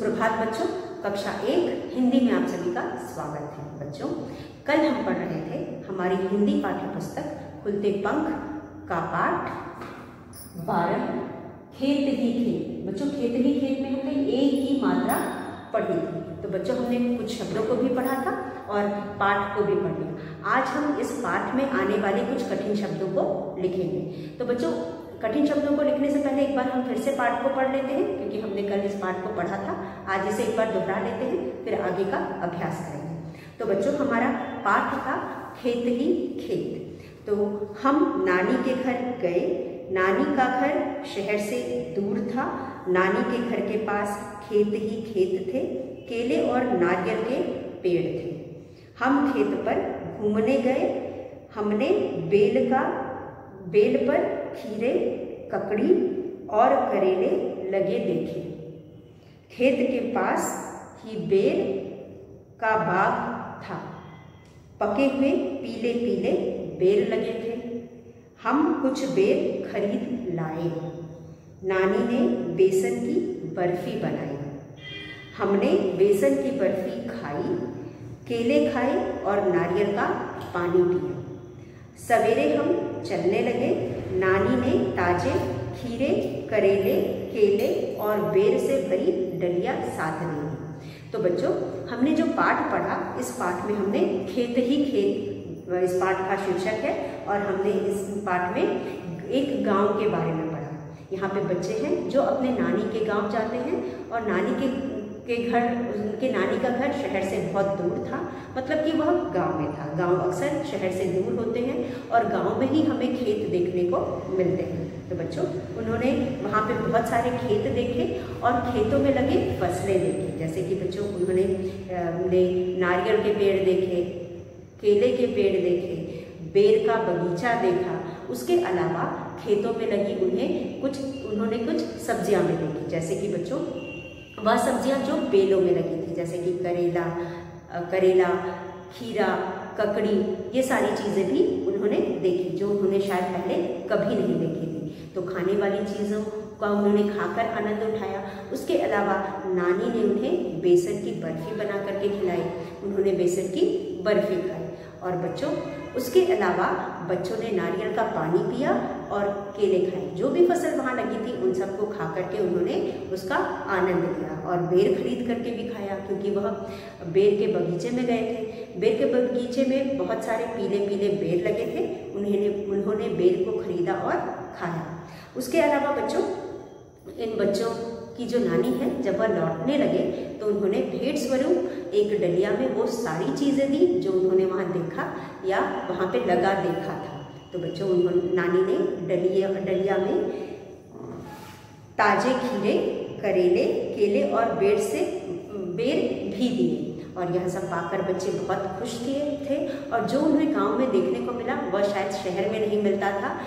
सुप्रभात बच्चों, कक्षा 1 हिंदी में आप सभी का स्वागत है। बच्चों, कल हम पढ़ रहे थे हमारी हिंदी पाठ्य पुस्तक खुलते पंख का पाठ 12 खेत ही खेत। बच्चों, खेत ही खेत में हमने एक ही मात्रा पढ़ी थी। तो बच्चों, हमने कुछ शब्दों को भी पढ़ा था और पाठ को भी पढ़ लिया। आज हम इस पाठ में आने वाले कुछ कठिन शब्दों को लिखेंगे। तो बच्चों, कठिन शब्दों को लिखने से पहले एक बार हम फिर से पाठ को पढ़ लेते हैं, क्योंकि हमने कल इस पाठ को पढ़ा था। आज इसे एक बार दोहरा लेते हैं, फिर आगे का अभ्यास करेंगे। तो बच्चों, हमारा पाठ था खेत ही खेत। तो हम नानी के घर गए। नानी का घर शहर से दूर था। नानी के घर के पास खेत ही खेत थे। केले और नारियल के पेड़ थे। हम खेत पर घूमने गए। हमने बेल पर खीरे, ककड़ी और करेले लगे देखे। खेत के पास ही बेर का बाग था। पके हुए पीले पीले बेर लगे थे। हम कुछ बेर खरीद लाए। नानी ने बेसन की बर्फी बनाई। हमने बेसन की बर्फी खाई, केले खाए और नारियल का पानी पिया। सवेरे हम चलने लगे। नानी ने ताजे खीरे, करेले, केले और बेर से भरी डलिया साथ ली। तो बच्चों, हमने जो पाठ पढ़ा, इस पाठ में हमने खेत ही खेत, इस पाठ का शीर्षक है, और हमने इस पाठ में एक गांव के बारे में पढ़ा। यहाँ पे बच्चे हैं जो अपने नानी के गांव जाते हैं, और नानी के घर, उनके नानी का घर शहर से बहुत दूर था, मतलब कि वह गांव में था। गांव अक्सर शहर से दूर होते हैं और गांव में ही हमें खेत देखने को मिलते हैं। तो बच्चों, उन्होंने वहाँ पे बहुत सारे खेत देखे और खेतों में लगे फसलें देखी। जैसे कि बच्चों, उन्होंने नारियल के पेड़ देखे, केले के पेड़ देखे, बेर का बगीचा देखा। उसके अलावा खेतों में लगी उन्होंने कुछ सब्जियाँ भी देखी। जैसे कि बच्चों, वह सब्जियां जो बेलों में लगी थी, जैसे कि करेला, खीरा, ककड़ी, ये सारी चीज़ें भी उन्होंने देखी, जो उन्होंने शायद पहले कभी नहीं देखी थी। तो खाने वाली चीज़ों का उन्होंने खाकर आनंद उठाया। उसके अलावा नानी ने उन्हें बेसन की बर्फी बना करके खिलाई। उन्होंने बेसन की बर्फी खाई। और बच्चों, उसके अलावा बच्चों ने नारियल का पानी पिया और केले खाए। जो भी फसल वहाँ लगी थी, उन सबको खा करके उन्होंने उसका आनंद लिया। और बेर खरीद करके भी खाया, क्योंकि वह बेर के बगीचे में गए थे। बेर के बगीचे में बहुत सारे पीले पीले बेर लगे थे। उन्होंने बेर को खरीदा और खाया। उसके अलावा बच्चों, इन बच्चों की जो नानी है, जब वह लौटने लगे तो उन्होंने भेंट स्वरूप एक डलिया में वो सारी चीज़ें दी जो उन्होंने वहाँ देखा या वहाँ पे लगा देखा था। तो बच्चों, नानी ने डलिया में ताजे खीरे, करेले, केले और बेर भी दिए। और यह सब पाकर बच्चे बहुत खुश थे। और जो उन्हें गांव में देखने को मिला, वह शायद शहर में नहीं मिलता था।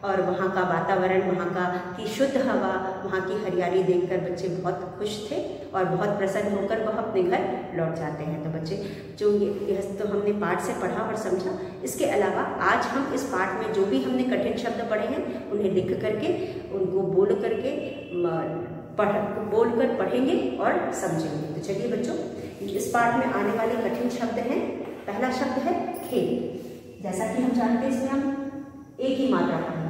और वहाँ का वातावरण, वहाँ की शुद्ध हवा, वहाँ की हरियाली देखकर बच्चे बहुत खुश थे और बहुत प्रसन्न होकर वह अपने घर लौट जाते हैं। तो बच्चे, जो यह तो हमने पाठ से पढ़ा और समझा। इसके अलावा आज हम इस पाठ में जो भी हमने कठिन शब्द पढ़े हैं, उन्हें लिख करके, उनको बोल कर पढ़ेंगे और समझेंगे। तो चलिए बच्चों, इस पाठ में आने वाले कठिन शब्द हैं। पहला शब्द है खेत। जैसा कि हम जानते हैं, इसमें हम एक ही मात्रा पढ़ेंगे।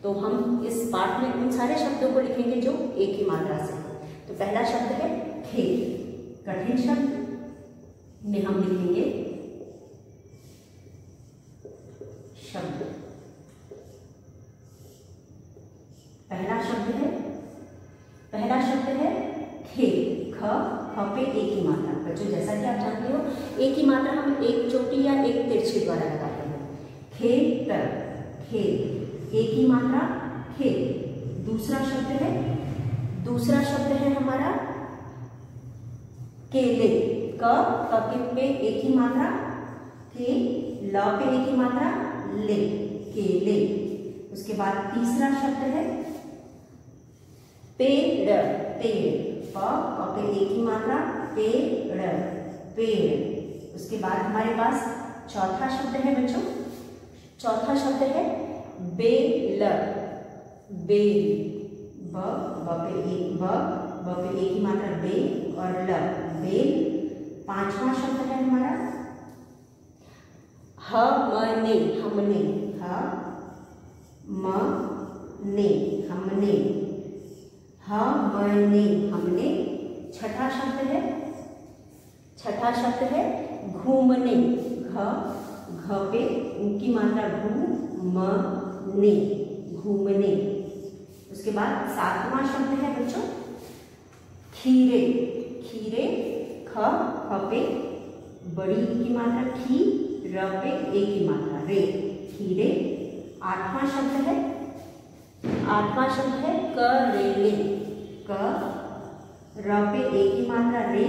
तो हम इस पाठ में उन सारे शब्दों को लिखेंगे जो एक ही मात्रा से। तो पहला शब्द है खेत। कठिन शब्द में हम लिखेंगे शब्द। पहला शब्द है खेत। ख पे एक ही मात्रा। बच्चों, जैसा कि आप जानते हो, एक ही मात्रा हम एक चोटी या एक तिरछे द्वारा लगाते हैं। खेत, एक ही मात्रा, खेत। दूसरा शब्द है हमारा केले। क पे एक ही मात्रा, के, ल पे एक ही मात्रा, ले, केले। उसके बाद तीसरा शब्द है पेड़। प पे एक ही मात्रा, पेड़। उसके बाद हमारे पास चौथा शब्द है बच्चों। चौथा शब्द है बेल। ब पे एक ही मात्रा बे हमने, ह म ने हमने, हमने हमने। छठा शब्द है घूमने, घ पे उनकी मात्रा घू, म ने, घूमने। उसके बाद सातवां शब्द है बच्चों खीरे, खीरे, ख पे बड़ी की मात्रा खी, र पे ए की मात्रा रे, खीरे। आठवां शब्द है करेले, क र पे ए की मात्रा रे,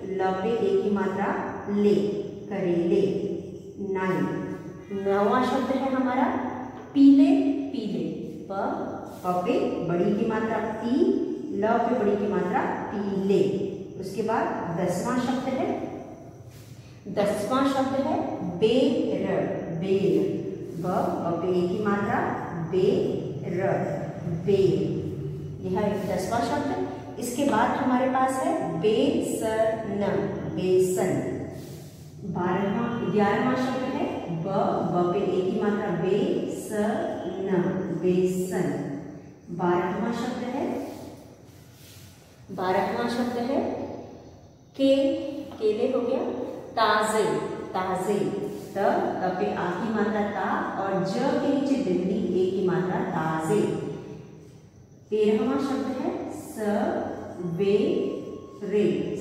ल पे ए की मात्रा ले, करेले। नौवां शब्द है हमारा पीले, पीले, प पे बड़ी की मात्रा पी, ल पे बड़ी की मात्रा पीले। उसके बाद दसवां शब्द है बेर, बेर, ब पे ए की मात्रा बेर, बेर। यह एक 10वां शब्द। इसके बाद हमारे पास है बेसन, बेसन। 11वां शब्द है ब पे ए की मात्रा बेसन, बेसन। 12वां शब्द है केले हो गया, ताजे, ताजे, त पे आ की मात्रा ता और ज के नीचे बिंदी ए की मात्रा ताजे। 13वां शब्द है सवेरे,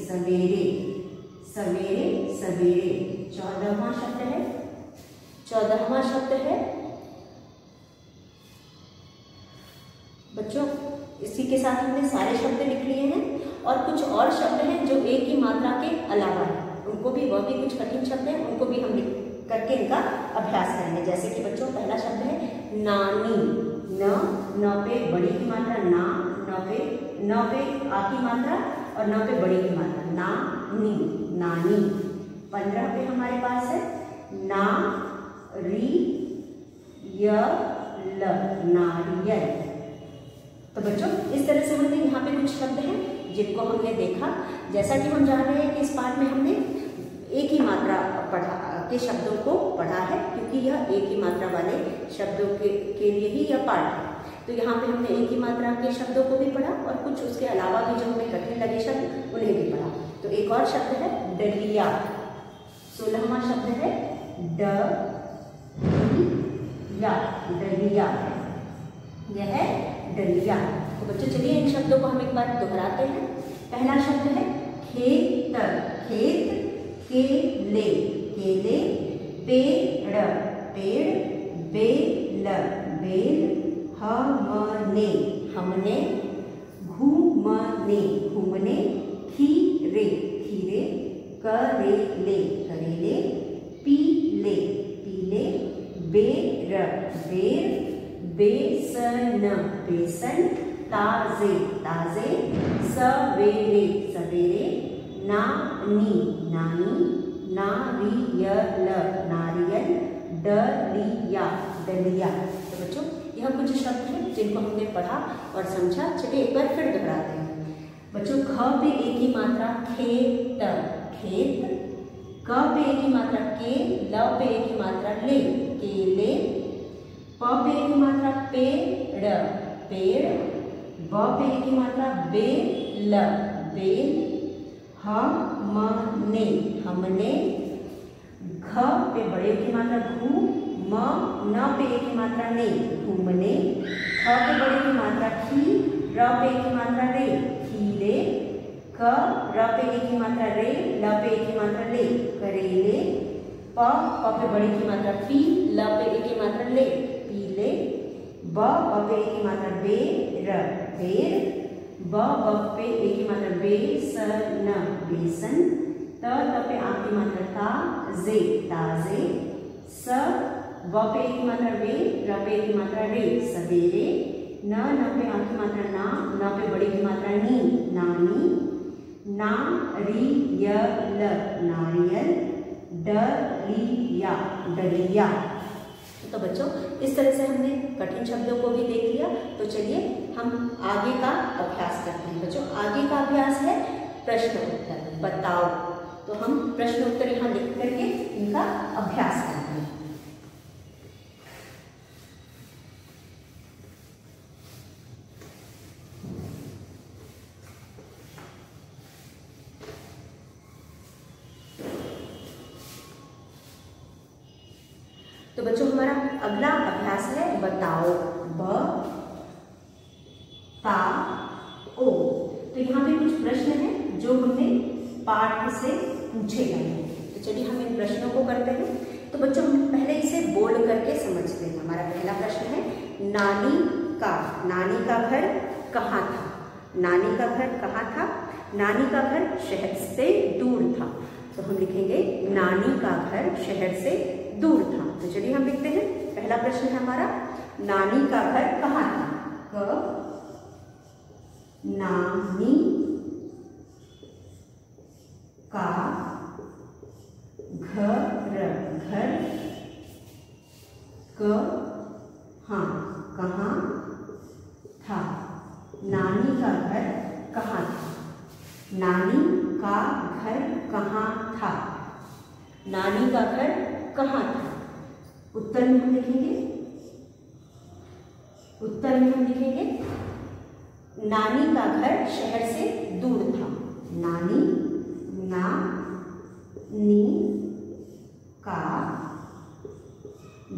सवेरे, सवेरे, सवेरे। 14वां शब्द है बच्चों, इसी के साथ हमने सारे शब्द लिख लिए हैं और कुछ और शब्द हैं जो एक ही मात्रा के अलावा है, उनको भी, वह भी कुछ कठिन शब्द हैं, उनको भी हम लिख करके इनका अभ्यास करेंगे। जैसे कि बच्चों पहला शब्द है नानी, न पे बड़ी की मात्रा ना, न पे आ की मात्रा और न पे बड़ी की मात्रा नानी, नानी। 15 पे हमारे पास है नारियल, नारियल। तो बच्चों इस तरह से हमने यहाँ पे कुछ शब्द हैं जिनको हमने देखा। जैसा कि हम जान रहे हैं कि इस पाठ में हमने एक ही मात्रा के शब्दों को पढ़ा है, क्योंकि यह एक ही मात्रा वाले शब्दों के लिए ही यह पाठ है। तो यहाँ पे हमने एक ही मात्रा के शब्दों को भी पढ़ा और कुछ उसके अलावा भी जो हमें कठिन लगे शब्द उन्हें भी पढ़ा। तो एक और शब्द है डलिया। 16वां शब्द है डलिया, डलिया, यह है डलिया। तो बच्चों चलिए इन शब्दों को हम एक बार दोहराते हैं। पहला शब्द है खेत, खेत, केले, केले, पेड़, पेड़, बेल, बेल, हमने, हमने, घूमने, घूमने, खीरे, खीरे, करेले, करेले, पीले, पीले, बेर, बेर, बेसन, बेसन, ताजे, ताजे, सवेरे, सवेरे, नानी, नानी, नारियल, नारियल, डलिया, डलिया। तो बच्चों यह कुछ शब्द हैं जिनको हमने पढ़ा और समझा। चलिए एक बार फिर दोहराते हैं। बच्चों ख पे एक ही मात्रा खेत, खेत, क पे एक ही मात्रा के, ल पे एक ही मात्रा ले, केले, प पे एक ही मात्रा पेड़, पेड़, ब पे एक ही मात्रा बेल, बेल, हमने, हमने, घ पे बड़े की मात्रा घू, म न पे एक की मात्रा ने, घूमने, ख पे बड़े की मात्रा खी, र पे एक की मात्रा रे, खीरे, क र पे एक की मात्रा रे, ल पे एक की मात्रा ले, करेले, प पे बड़ी की मात्रा पी, ल पे एक की मात्रा ले, पीले, ब पे एक की मात्रा बेर, बेर, ब पे एक की मात्रा बेसन, बेसन, त पे आ की मात्रा ताजे, ताजे, स व पे एक की मात्रा वे, र पे एक की मात्रा रे, सवेरे, न पे आ की मात्रा ना, न पे बड़ी की मात्रा नी, नानी, नारियल, नारियल, डलिया, डलिया। तो बच्चों इस तरह से हमने कठिन शब्दों को भी देख लिया। तो चलिए हम आगे का अभ्यास करते हैं। बच्चों आगे का अभ्यास है प्रश्न उत्तर, बताओ। तो हम प्रश्न उत्तर यहाँ लिख करके इनका अभ्यास करते हैं। तो बच्चों हमारा अगला अभ्यास है बताओ, ब ता ओ। तो यहाँ पे कुछ प्रश्न हैं जो हमें पाठ से पूछे गए हैं। तो चलिए हम इन प्रश्नों को करते हैं। तो बच्चों हम पहले इसे बोल करके समझते हैं। हमारा पहला प्रश्न है नानी का घर कहाँ था? नानी का घर कहाँ था? नानी का घर शहर से दूर था। तो हम लिखेंगे नानी का घर शहर से दूर था। तो चलिए हम लिखते हैं। पहला प्रश्न है हमारा नानी का घर कहाँ था? क नानी का घर कहाँ था? नानी का घर कहाँ था? नानी का घर कहाँ था? नानी का घर कहाँ था? उत्तर में हम लिखेंगे नानी का घर शहर से दूर था। नानी का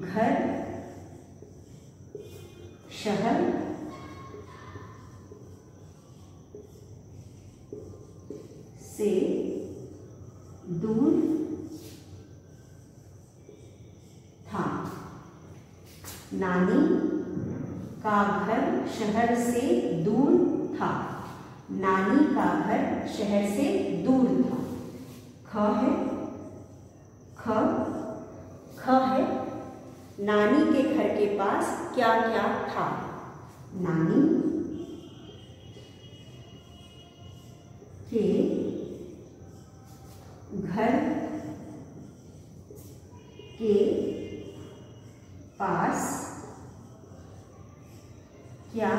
घर शहर से दूर था। नानी का घर शहर से दूर था। नानी का घर शहर से दूर था। ख है नानी के घर के पास क्या क्या था? नानी के घर के पास क्या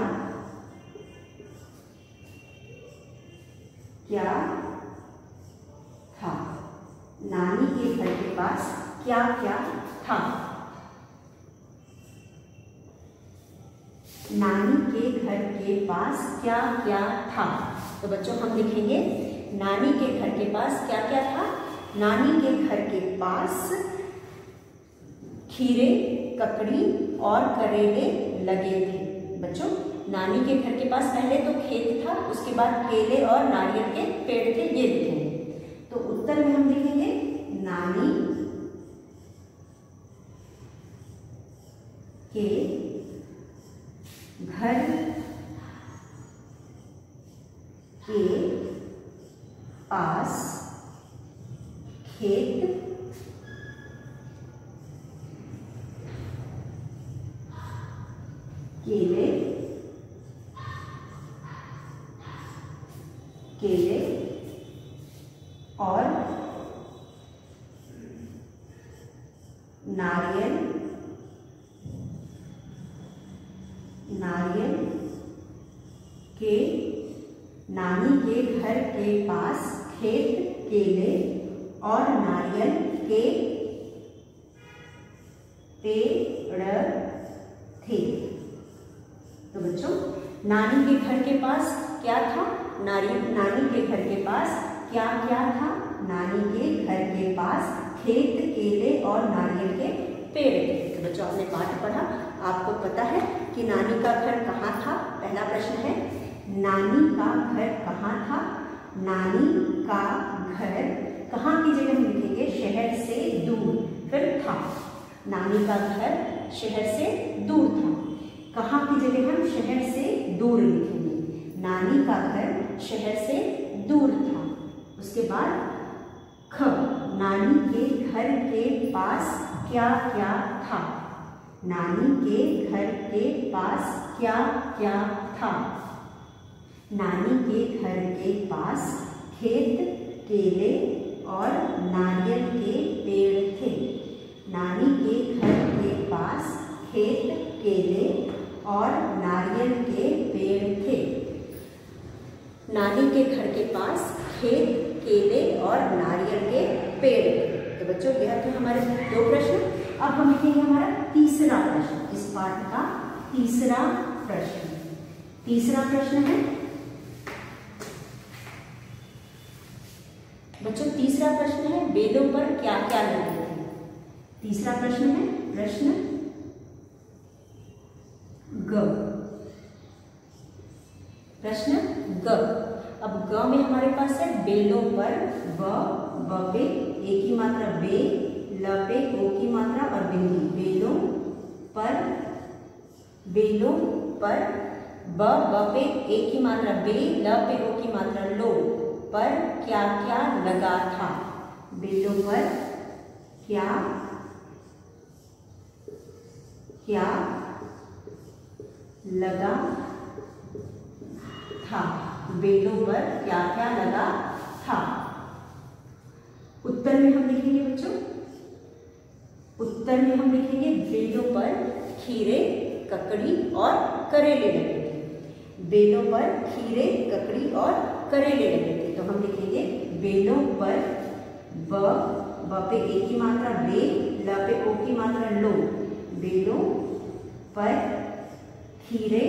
था? नानी के घर के पास क्या क्या था? नानी के घर के पास क्या क्या था? तो बच्चों हम लिखेंगे नानी के घर के पास क्या क्या था? नानी के घर के पास खीरे, ककड़ी और करेले लगे थे। बच्चों नानी के घर के पास पहले तो खेत था, उसके बाद केले और नारियल के पेड़ थे, ये लिखेंगे। तो उत्तर में हम लिखेंगे नानी के घर के पास खेत, केले और नारियल के नानी के घर के पास खेत, केले और नारियल के पेड़ थे। तो बच्चों नानी के घर के पास क्या था? नानी के घर के पास क्या क्या था? नानी के घर के पास खेत, केले और नारियल के पेड़ थे। तो बच्चों आपने पाठ पढ़ा, आपको पता है कि नानी का घर कहाँ था। पहला प्रश्न है नानी का घर कहाँ था? नानी का घर कहाँ की जगह हम लिखेंगे शहर से दूर, फिर था। नानी का घर शहर से दूर था। कहाँ की जगह हम शहर से दूर लिखेंगे। नानी का घर शहर से दूर था। उसके बाद ख नानी के घर के पास क्या क्या था? नानी के घर के पास क्या क्या था? नानी के घर के पास खेत, केले और नारियल के पेड़ थे। नानी के घर के पास खेत, केले और नारियल के पेड़ थे। नानी के घर के पास खेत, केले और नारियल के पेड़ थे। तो बच्चों यह थे हमारे 2 प्रश्न। अब हम लिखेंगे हमारा तीसरा प्रश्न, इस पाठ का तीसरा प्रश्न। तीसरा प्रश्न है बच्चों, तीसरा प्रश्न है वेदों पर क्या क्या लिखे थे। तीसरा प्रश्न है प्रश्न ग। प्रश्न ग। अब ग में हमारे पास है बेलों पर ब पे ए की मात्रा बे, ल पे ओ की मात्रा और बिंदी। बेलों पर ब पे ए की मात्रा बे, ल पे ओ की मात्रा लो, पर क्या क्या लगा था। बेलों पर क्या क्या लगा था। बेलों पर क्या क्या लगा था। उत्तर में हम लिखेंगे बच्चों, उत्तर में हम लिखेंगे बेलों पर खीरे, ककड़ी और करेले लगे थे। बेलों पर खीरे, ककड़ी और करेले लगे थे। तो हम लिखेंगे बेलों पर ब पे ए की मात्रा बे, ल पे ओ की मात्रा लो। बेलों पर खीरे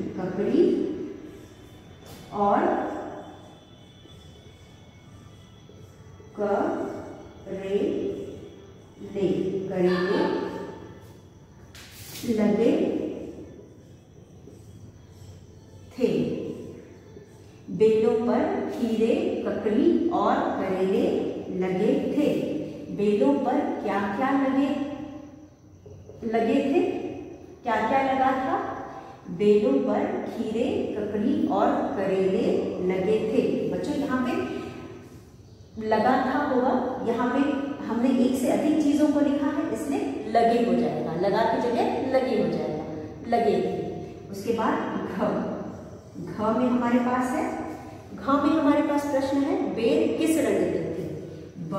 ककड़ी और करेले लगे थे। बेलों पर खीरे, ककड़ी और करेले लगे थे। बेलों पर क्या क्या लगे थे, क्या क्या लगा था। बेलों पर खीरे, ककड़ी और करेले लगे थे। बच्चों यहाँ पे लगा था होगा, यहाँ पे हमने एक से अधिक चीजों को लिखा है इसलिए लगे हो जाएगा, लगा की जगह लगे हो जाएगा, लगे थे। उसके बाद घ में हमारे पास है, घ में हमारे पास प्रश्न है बेर किस रंग के थे। ब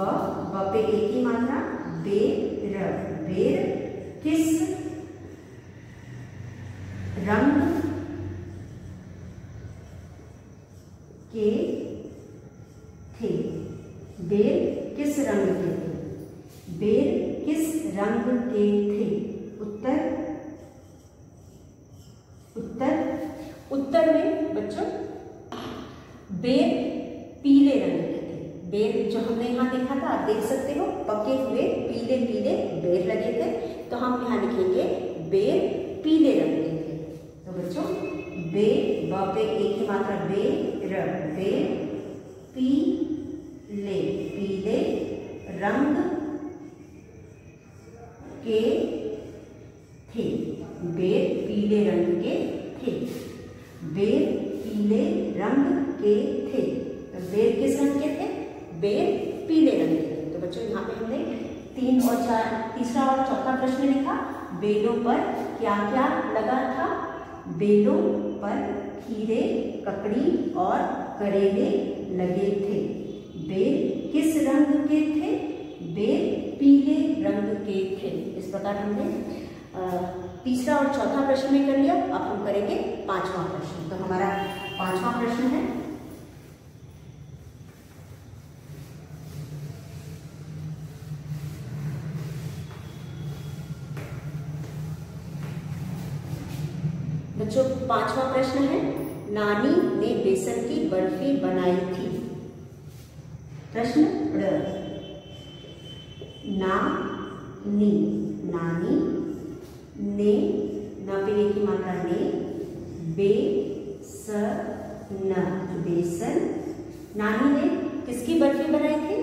पे ए की मात्रा बेर किस रंग के थे। बेर किस रंग के थे। बेर किस रंग के थे। उत्तर में बच्चों बेर पीले रंग के थे। बेर जो हमने यहाँ देखा था, आप देख सकते हो पके हुए पीले पीले बेर लगे थे। तो हम यहाँ लिखेंगे बेर पीले रंग के थे। तो बच्चों ब पे ए की मात्रा बेर पीले रंग के थे। बेर पीले रंग के थे। बेर पीले रंग के थे। तो बेर किस रंग के थे। बेर पीले रंग के थे। तो बच्चों यहाँ पे हमने 3 और 4, तीसरा और चौथा प्रश्न लिखा। बेलों पर क्या क्या लगा था। बेलों पर खीरे, ककड़ी और करेले लगे थे। बेर किस रंग के थे। बेर पीले रंग के थे। इस प्रकार हमने तीसरा और चौथा प्रश्न में कर लिया। अब हम करेंगे पांचवा प्रश्न। तो हमारा पांचवा प्रश्न है बच्चों, पांचवा प्रश्न है नानी ने बेसन की बर्फी बनाई थी। प्रश्न नानी ने पे की मात्रा ने बेसन। नानी ने किसकी बर्फी बनाई थी।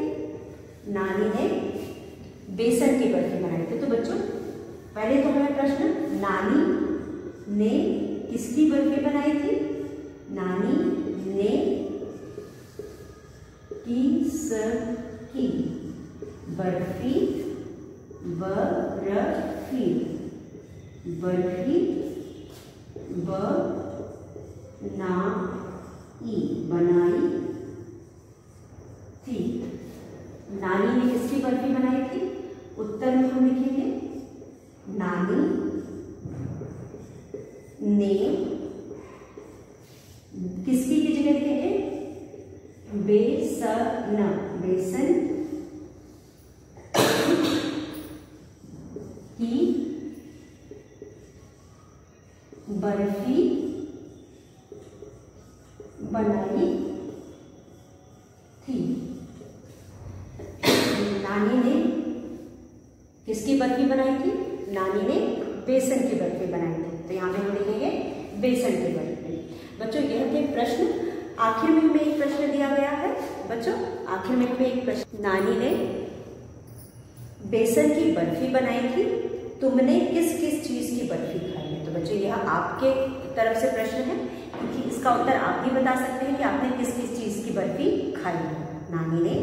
नानी ने बेसन की बर्फी बनाई थी। तो बच्चों पहले तो हमें प्रश्न नानी ने किसकी बर्फी बनाई थी। नानी ने किसकी बर्फी बनाई थी। नानी ने किसकी बर्फी बनाई थी। उत्तर में हम लिखेंगे नानी ने किसकी की जगह लिखेंगे बेसन की बर्फी बनाई बनाई थी। तो यहाँ पे हम लिखेंगे बेसन की बर्फी। बच्चों यह थे प्रश्न। आखिर में हमें एक प्रश्न दिया गया है बच्चों, आखिर में हमें एक प्रश्न, नानी ने बेसन की बर्फी बनाई थी, तुमने किस किस चीज की बर्फी खाई है। तो बच्चों यह आपके तरफ से प्रश्न है, क्योंकि इसका उत्तर आप भी बता सकते हैं कि आपने किस किस चीज की बर्फी खाई है। नानी ने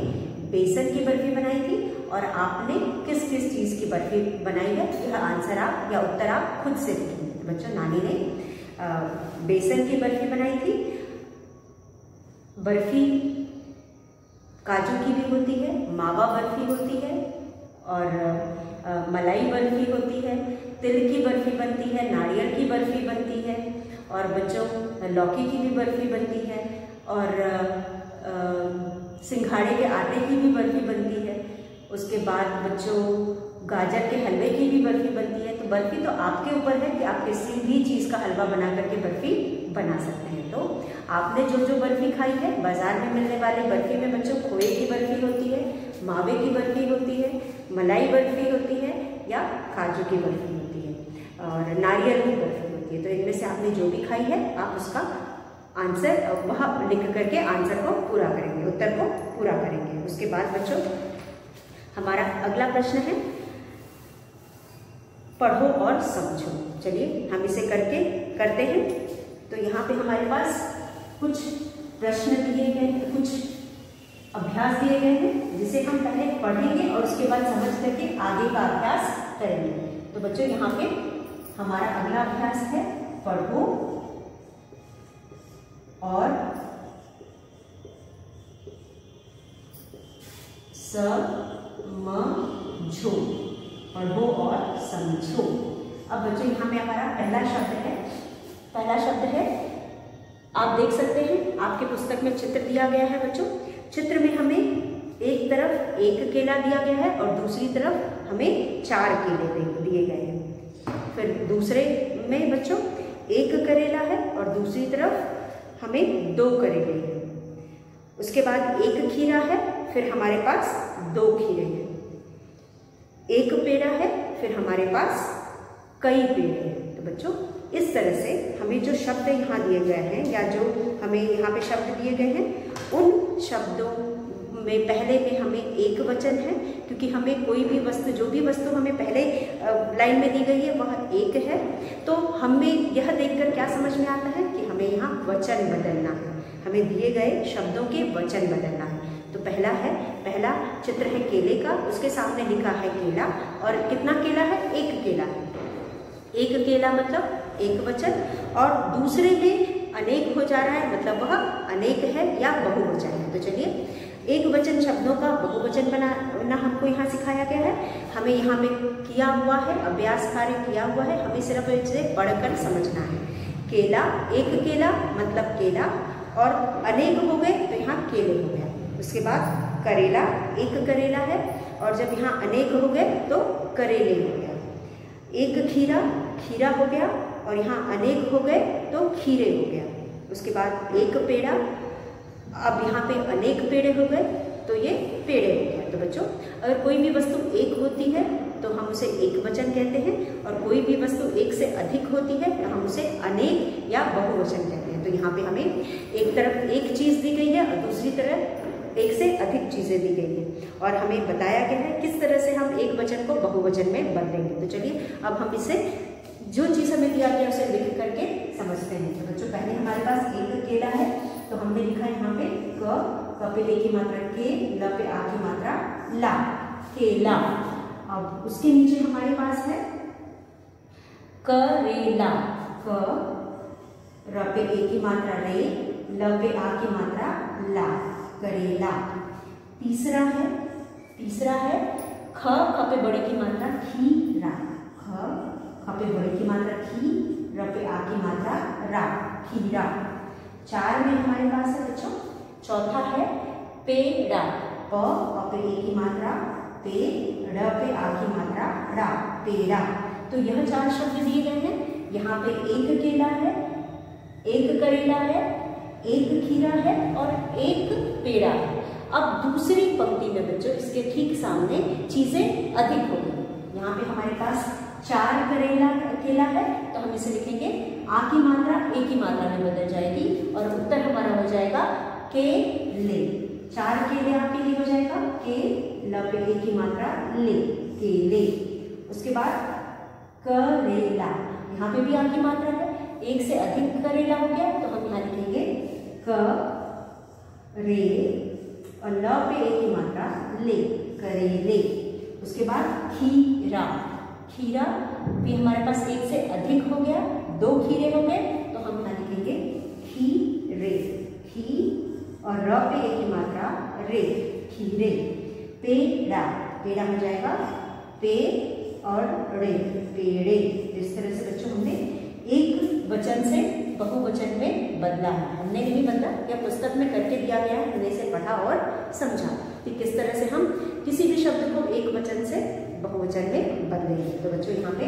बेसन की बर्फी बनाई थी और आपने किस किस चीज की बर्फी बनाई है, यह आंसर आप या उत्तर आप खुद से लिखेंगे। तो बच्चों नानी ने बेसन की बर्फी बनाई थी। बर्फी काजू की भी होती है, मावा बर्फी होती है और मलाई बर्फी होती है, तिल की बर्फी बनती है, नारियल की बर्फी बनती है और बच्चों लौकी की भी बर्फी बनती है और सिंघाड़े के आटे की भी बर्फी बनती है। उसके बाद बच्चों गाजर के हलवे की भी बर्फी बनती है। तो बर्फी तो आपके ऊपर है कि आप किसी भी चीज़ का हलवा बना करके बर्फी बना सकते हैं। तो आपने जो जो बर्फी खाई है, बाजार में मिलने वाले बर्फी में बच्चों खोए की बर्फी होती है, मावे की बर्फी होती है, मलाई बर्फी होती है या काजू की बर्फी होती है और नारियल की बर्फी होती है। तो इनमें से आपने जो भी खाई है आप उसका आंसर वह लिख करके आंसर को पूरा करेंगे, उत्तर को पूरा करेंगे। उसके बाद बच्चों हमारा अगला प्रश्न है पढ़ो और समझो। चलिए हम इसे करते हैं। तो यहाँ पे हमारे पास कुछ प्रश्न दिए गए हैं, कुछ अभ्यास दिए गए हैं जिसे हम पहले पढ़ेंगे और उसके बाद समझ करके आगे का अभ्यास करेंगे। तो बच्चों यहाँ पे हमारा अगला अभ्यास है पढ़ो और समझो। पढ़ो और समझो। अब बच्चों यहाँ पे हमारा पहला शब्द है आप देख सकते हैं आपके पुस्तक में चित्र दिया गया है बच्चों। चित्र में हमें एक तरफ एक केला दिया गया है और दूसरी तरफ हमें 4 केले दिए गए हैं। फिर दूसरे में बच्चों एक करेला है और दूसरी तरफ हमें 2 करेले हैं। उसके बाद एक खीरा है, फिर हमारे पास 2 खीरे हैं। एक पेड़ा है, फिर हमारे पास कई पेड़े हैं। तो बच्चों इस तरह से हमें जो शब्द यहाँ दिए गए हैं या जो हमें यहाँ पे शब्द दिए गए हैं, उन शब्दों में पहले में हमें एक वचन है, क्योंकि हमें कोई भी वस्तु, जो भी वस्तु हमें पहले लाइन में दी गई है वह एक है। तो हमें यह देखकर क्या समझ में आता है कि हमें यहाँ वचन बदलना है, हमें दिए गए शब्दों के वचन बदलना है। तो पहला चित्र है केले का, उसके सामने लिखा है केला और कितना केला है, एक केला है। एक केला मतलब एक वचन और दूसरे में अनेक हो जा रहा है, मतलब वह अनेक है या बहुवचन है। तो चलिए एक वचन शब्दों का बहुवचन बनाना हमको यहाँ सिखाया गया है। हमें यहाँ पे किया हुआ है, अभ्यास कार्य किया हुआ है, हमें सिर्फ इसे पढ़कर समझना है। केला, एक केला मतलब केला और अनेक हो गए तो यहाँ केले हो गया। उसके बाद करेला, एक करेला है और जब यहाँ अनेक हो गए तो करेले हो गया। एक खीरा, खीरा हो गया और यहाँ अनेक हो गए तो खीरे हो गया। उसके बाद एक पेड़ा, अब यहाँ पे अनेक पेड़े हो गए तो ये पेड़े हो गए। तो बच्चों अगर कोई भी वस्तु एक होती है तो हम उसे एक वचन कहते हैं और कोई भी वस्तु एक से अधिक होती है तो हम उसे अनेक या बहुवचन कहते हैं। तो यहाँ पे हमें एक तरफ एक चीज दी गई है और दूसरी तरफ एक से अधिक चीजें दी गई है और हमें बताया गया है किस तरह से हम एक वचन को बहुवचन में बदलेंगे। तो चलिए अब हम इसे जो चीज हमें दिया गया उसे लिख करके समझते हैं। तो बच्चों पहले हमारे पास एक केला है तो हमने लिखा है यहाँ पे क पे ले की मात्रा के, ल पे आ की मात्रा ला, केला। अब उसके नीचे हमारे पास है करेला, क र पे ए की मात्रा रे, ल पे आ की मात्रा ला, करेला। तीसरा है ख पे बड़े की मात्रा खीरा, ख पे बड़े की मात्रा खी, र पे आ की मात्रा रा, खीरा। 4 में हमारे पास है बच्चों चौथा है पेड़ा, प पे ए की मात्रा पे, ड़ पे आ की मात्रा रा, पेड़ा। तो यह 4 शब्द दिए गए हैं। यहाँ पे एक केला है, एक करेला है, एक खीरा है और एक पेड़ा है। अब दूसरी पंक्ति में बच्चों इसके ठीक सामने चीजें अधिक हो गई। यहाँ पे हमारे पास 4 करेला केला है तो हम इसे लिखेंगे आ की मात्रा ए की मात्रा में बदल जाएगी और उत्तर हमारा हो जाएगा केले। 4 केले आपके लिए हो जाएगा के ल पे ए की मात्रा ले, केले। उसके बाद करेला, यहाँ पे भी आपकी मात्रा है, एक से अधिक करेला हो गया तो हम यहाँ लिखेंगे क रे और ल पे ए की मात्रा ले, करेले। उसके बाद खीरा, खीरा भी हमारे पास एक से अधिक हो गया, 2 खीरे हो गए तो हम यहाँ लिखेंगे खीरे, खी और र पे ए की मात्रा रे, खीरे। पेड़ा, पेड़ा हो जाएगा पे और रे, पेड़े। इस तरह से बच्चों हमने एक वचन से बहुवचन में बदला है, हमने नहीं बदला, या पुस्तक में करके दिया गया है, हमने इसे पढ़ा और समझा कि किस तरह से हम किसी भी शब्द को एक वचन से बहुवचन में बदलेंगे। तो बच्चों यहाँ पे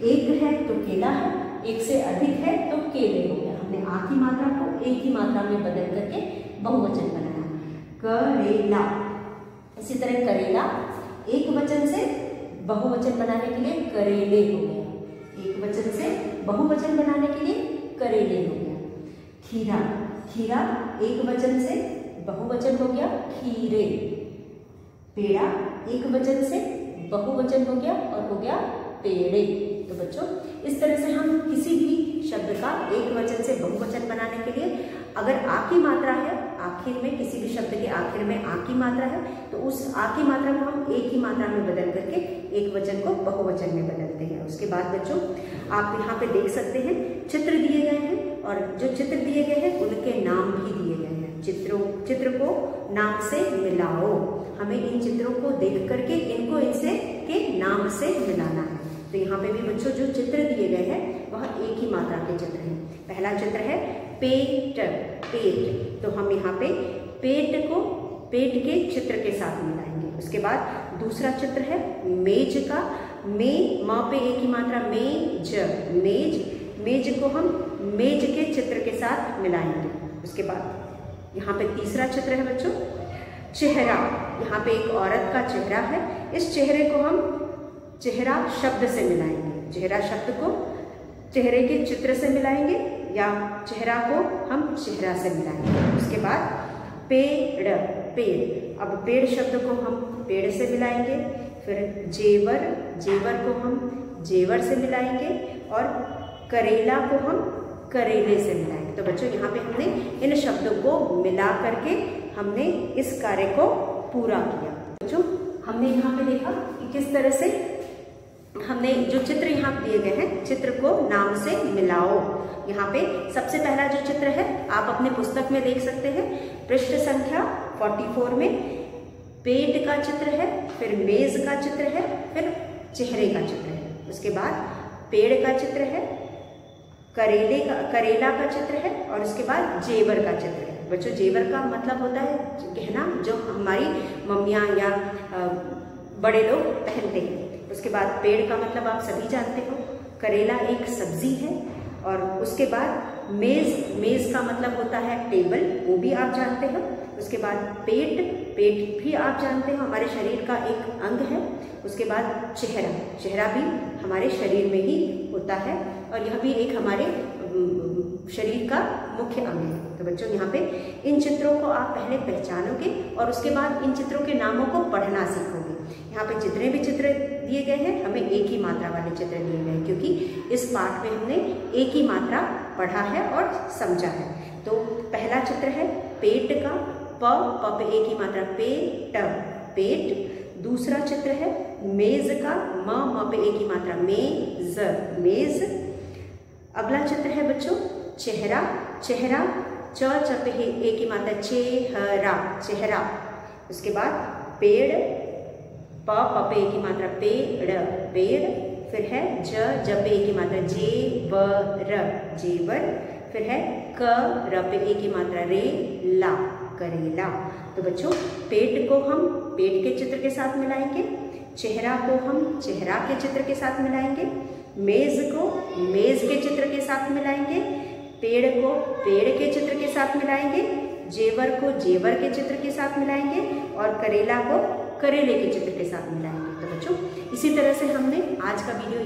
एक है तो केला है, एक से अधिक है तो केले हो गया। हमने आ की मात्रा को एक की मात्रा में बदल करके बहुवचन बनाया, करेला। इसी तरह करेला एक वचन से बहुवचन बनाने के लिए करेले हो गया, एक वचन से बहुवचन बनाने के लिए करेले हो गया। खीरा, खीरा एक वचन से बहुवचन हो गया खीरे। पेड़ा एक वचन से बहुवचन हो गया और हो गया पेड़े। तो बच्चों इस तरह से हम किसी भी शब्द का एक वचन से बहुवचन बनाने के लिए अगर आ की मात्रा है, आखिर में किसी भी शब्द के आखिर में आ की मात्रा है तो उस आ की मात्रा को हम एक ही मात्रा में बदल करके एक वचन को बहुवचन में बदलते हैं। उसके बाद बच्चों आप यहाँ पे देख सकते हैं चित्र दिए गए हैं और जो चित्र दिए गए हैं उनके नाम भी दिए गए हैं। चित्र को नाम से मिलाओ, हमें इन चित्रों को देख करके इनको इनसे के नाम से मिलाना है। तो यहाँ पे भी बच्चों जो चित्र दिए गए हैं वह एक ही मात्रा के चित्र हैं। पहला चित्र है पेट, पेट, तो हम यहाँ पे पेट को पेट के चित्र के साथ मिलाएंगे। उसके बाद दूसरा चित्र है मेज का, में म पे एक ही मात्रा मेज, मेज, मेज को हम मेज के चित्र के साथ मिलाएंगे। उसके बाद यहाँ पे तीसरा चित्र है बच्चों चेहरा, यहाँ पे एक औरत का चेहरा है, इस चेहरे को हम चेहरा शब्द से मिलाएंगे, चेहरा शब्द को चेहरे के चित्र से मिलाएंगे या चेहरा को हम चेहरा से मिलाएंगे। उसके बाद पेड़, पेड़, अब पेड़ शब्द को हम पेड़ से मिलाएंगे। फिर जेवर, जेवर को हम जेवर से मिलाएंगे और करेला को हम करेले से मिलाएंगे। तो बच्चों यहाँ पे हमने इन शब्दों को मिला करके हमने इस कार्य को पूरा किया। बच्चों हमने यहाँ पे देखा कि किस तरह से हमने जो चित्र यहाँ दिए गए हैं चित्र को नाम से मिलाओ। यहाँ पे सबसे पहला जो चित्र है आप अपने पुस्तक में देख सकते हैं, पृष्ठ संख्या 44 में पेट का चित्र है, फिर मेज का चित्र है, फिर चेहरे का चित्र है। उसके बाद पेड़ का चित्र है, करेला का चित्र है और उसके बाद जेवर का चित्र है। बच्चों जेवर का मतलब होता है गहना जो हमारी मम्मियाँ या बड़े लोग पहनते हैं। उसके बाद पेड़ का मतलब आप सभी जानते हो, करेला एक सब्जी है। और उसके बाद मेज, मेज का मतलब होता है टेबल, वो भी आप जानते हो। उसके बाद पेट, पेट भी आप जानते हो हमारे शरीर का एक अंग है। उसके बाद चेहरा, चेहरा भी हमारे शरीर में ही होता है और यह भी एक हमारे शरीर का मुख्य अंग है। तो बच्चों यहाँ पे इन चित्रों को आप पहले पहचानोगे और उसके बाद इन चित्रों के नामों को पढ़ना सीखोगे। यहाँ पे जितने भी चित्र दिए गए हैं हमें एक ही मात्रा वाले चित्र दिए गए हैं क्योंकि इस पाठ में हमने एक ही मात्रा पढ़ा है और समझा है। तो पहला चित्र है पेट का, प पे एक ही मात्रा पेट, पेट। दूसरा चित्र है मेज का, म पे एक ही मात्रा मेज, मेज। अगला चित्र है बच्चों चेहरा, चेहरा, च पे एक ही मात्रा चेहरा, चेहरा। उसके बाद पेड़, प पे एक ही मात्रा पेड़, पेड़। फिर है ज पे एक ही मात्रा जेवर, जेवर। फिर है क पे एक ही मात्रा रेला, करेला। तो बच्चों पेट को हम पेट के चित्र के साथ मिलाएंगे, चेहरा को हम चेहरा के चित्र के साथ मिलाएंगे, मेज को मेज के चित्र के साथ मिलाएंगे, पेड़ को पेड़ के चित्र के साथ मिलाएंगे, जेवर को जेवर के चित्र के साथ मिलाएंगे और करेला को करेले के चित्र के साथ मिलाएंगे। तो बच्चों इसी तरह से हमने आज का वीडियो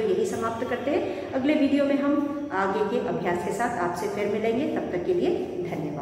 यही समाप्त करते हैं। अगले वीडियो में हम आगे के अभ्यास के साथ आपसे फिर मिलेंगे। तब तक के लिए धन्यवाद।